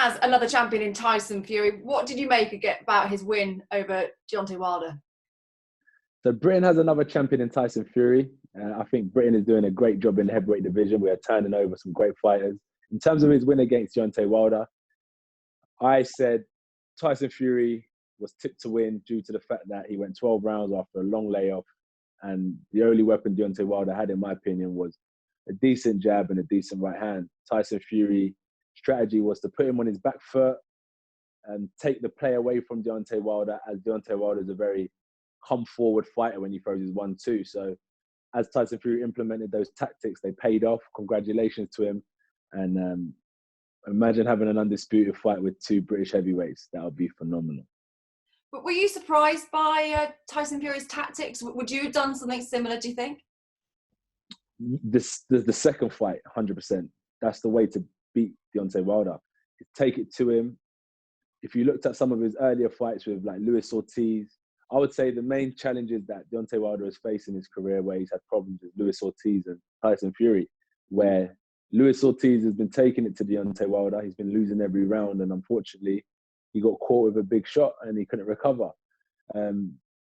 has another champion in Tyson Fury. What did you make about his win over Deontay Wilder? So Britain has another champion in Tyson Fury. I think Britain is doing a great job in the heavyweight division. We are turning over some great fighters. In terms of his win against Deontay Wilder, I said Tyson Fury was tipped to win due to the fact that he went 12 rounds after a long layoff. And the only weapon Deontay Wilder had, in my opinion, was a decent jab and a decent right hand. Tyson Fury's strategy was to put him on his back foot and take the play away from Deontay Wilder, as Deontay Wilder is a very come-forward fighter when he throws his 1-2. So as Tyson Fury implemented those tactics, they paid off. Congratulations to him. And imagine having an undisputed fight with two British heavyweights. That would be phenomenal. But were you surprised by Tyson Fury's tactics? Would you have done something similar, do you think? The second fight, 100%. That's the way to beat Deontay Wilder. Take it to him. If you looked at some of his earlier fights with like Luis Ortiz, I would say the main challenges that Deontay Wilder has faced in his career, where he's had problems with Luis Ortiz and Tyson Fury, where Luis Ortiz has been taking it to Deontay Wilder. He's been losing every round, and unfortunately, he got caught with a big shot and he couldn't recover.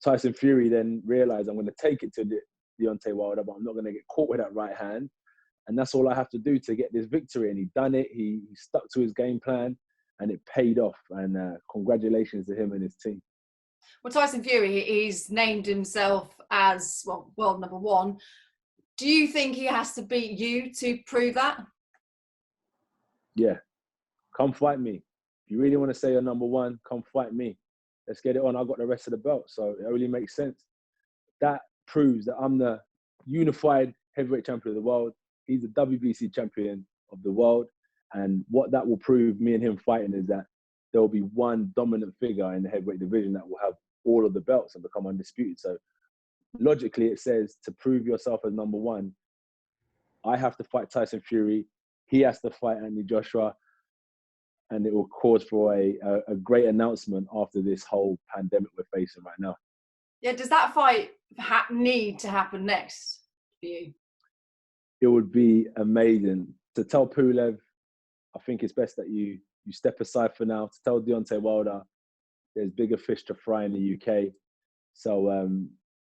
Tyson Fury then realized, I'm going to take it to Deontay Wilder, but I'm not going to get caught with that right hand. And that's all I have to do to get this victory. And he done it. He stuck to his game plan and it paid off. And congratulations to him and his team. Well, Tyson Fury, he's named himself as, well, world number one. Do you think he has to beat you to prove that? Yeah. Come fight me. If you really want to say you're number one, come fight me. Let's get it on. I've got the rest of the belt. So it only makes sense. That proves that I'm the unified heavyweight champion of the world. He's the WBC champion of the world. And what that will prove, me and him fighting, is that there will be one dominant figure in the heavyweight division that will have all of the belts and become undisputed. So logically, it says to prove yourself as number one, I have to fight Tyson Fury. He has to fight Anthony Joshua. And it will cause for a great announcement after this whole pandemic we're facing right now. Yeah, does that fight need to happen next for you? It would be amazing. To tell Pulev, I think it's best that you step aside for now. To tell Deontay Wilder, there's bigger fish to fry in the UK. So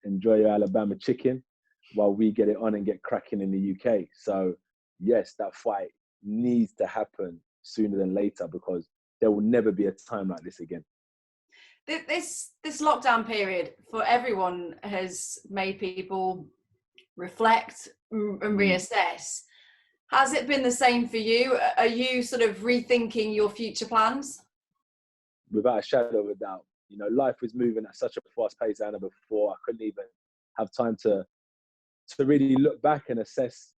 enjoy your Alabama chicken while we get it on and get cracking in the UK. So yes, that fight needs to happen sooner than later, because there will never be a time like this again. This lockdown period for everyone has made people reflect and reassess. Has it been the same for you? Are you sort of rethinking your future plans? Without a shadow of a doubt. You know, life was moving at such a fast pace than ever before. I couldn't even have time to really look back and assess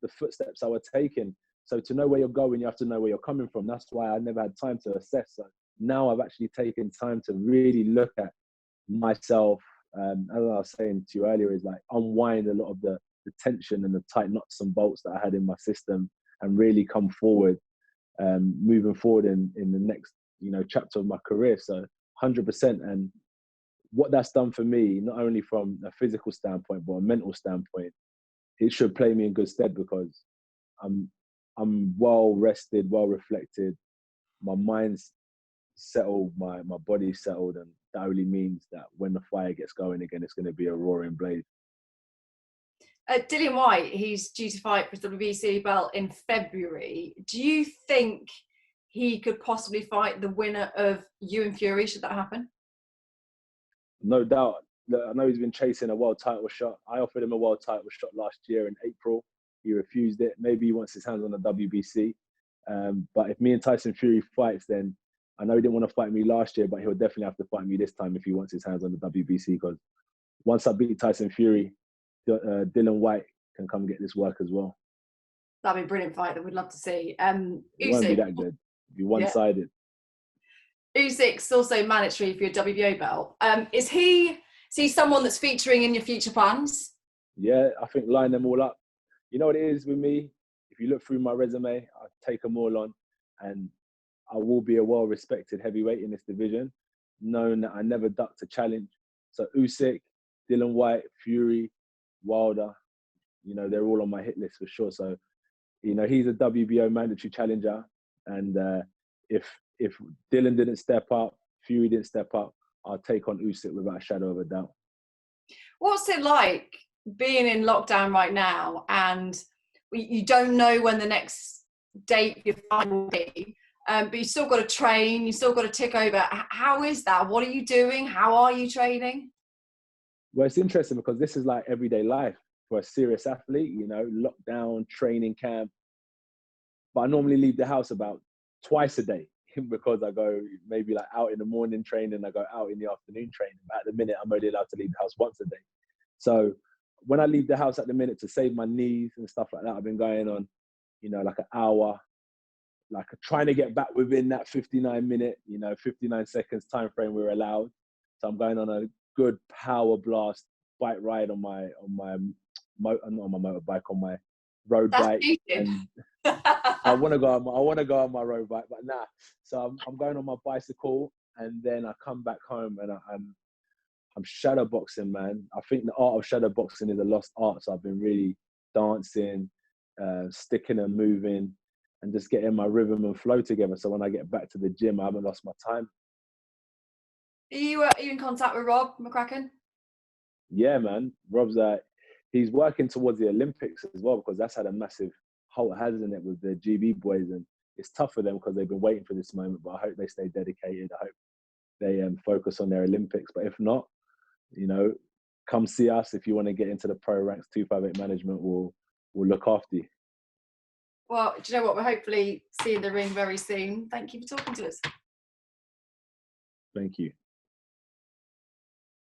the footsteps I was taking. So to know where you're going, you have to know where you're coming from. That's why I never had time to assess. So now I've actually taken time to really look at myself. As I was saying to you earlier, is like unwind a lot of the tension and the tight knots and bolts that I had in my system, and really come forward, moving forward in the next, chapter of my career. So 100%. And what that's done for me, not only from a physical standpoint, but a mental standpoint, it should play me in good stead, because I'm well rested, well reflected. My mind's settled, my body's settled, and that only means that when the fire gets going again, it's going to be a roaring blaze. Dillian Whyte, he's due to fight for the WBC belt in February. Do you think he could possibly fight the winner of you and Fury, should that happen? No doubt. I know he's been chasing a world title shot. I offered him a world title shot last year in April. He refused it. Maybe he wants his hands on the WBC. But if me and Tyson Fury fights, then I know he didn't want to fight me last year, but he'll definitely have to fight me this time if he wants his hands on the WBC. Because once I beat Tyson Fury, Dillian Whyte can come get this work as well. That'd be a brilliant fight that we'd love to see. It won't be that good. It'll be one-sided. Yeah. Usyk's also mandatory for your WBO belt. Is he someone that's featuring in your future plans? Yeah, I think line them all up. You know what it is with me? If you look through my resume, I take them all on, and I will be a well-respected heavyweight in this division, knowing that I never ducked a challenge. So Usyk, Dillian Whyte, Fury, Wilder, they're all on my hit list for sure. So, he's a WBO mandatory challenger, and if Dylan didn't step up, Fury didn't step up, I'll take on Usyk without a shadow of a doubt. What's it like being in lockdown right now, and you don't know when the next date your fight will be, but you still got to train, you still got to tick over. How is that? What are you doing? How are you training? Well, it's interesting because this is like everyday life for a serious athlete, you know, lockdown, training camp. But I normally leave the house about twice a day because I go maybe like out in the morning training, I go out in the afternoon training. But at the minute, I'm only allowed to leave the house once a day. So when I leave the house at the minute to save my knees and stuff like that, I've been going on, you know, like an hour, like trying to get back within that 59-minute, you know, 59 seconds time frame we're allowed. So I'm going on a good power blast bike ride on my not on my motorbike, on my road bike. And I want to go on my road bike, but nah. So I'm going on my bicycle, and then I come back home and I'm shadow boxing, man. I think the art of shadow boxing is a lost art. So I've been really dancing, sticking and moving, and just getting my rhythm and flow together. So when I get back to the gym, I haven't lost my time. Are you in contact with Rob McCracken? Yeah, man. Rob's he's working towards the Olympics as well, because that's had a massive halt, hasn't it, with the GB boys, and it's tough for them because they've been waiting for this moment. But I hope they stay dedicated. I hope they focus on their Olympics. But if not, you know, come see us if you want to get into the pro ranks. 258 management will look after you. Well, do you know what? We'll hopefully see you in the ring very soon. Thank you for talking to us. Thank you.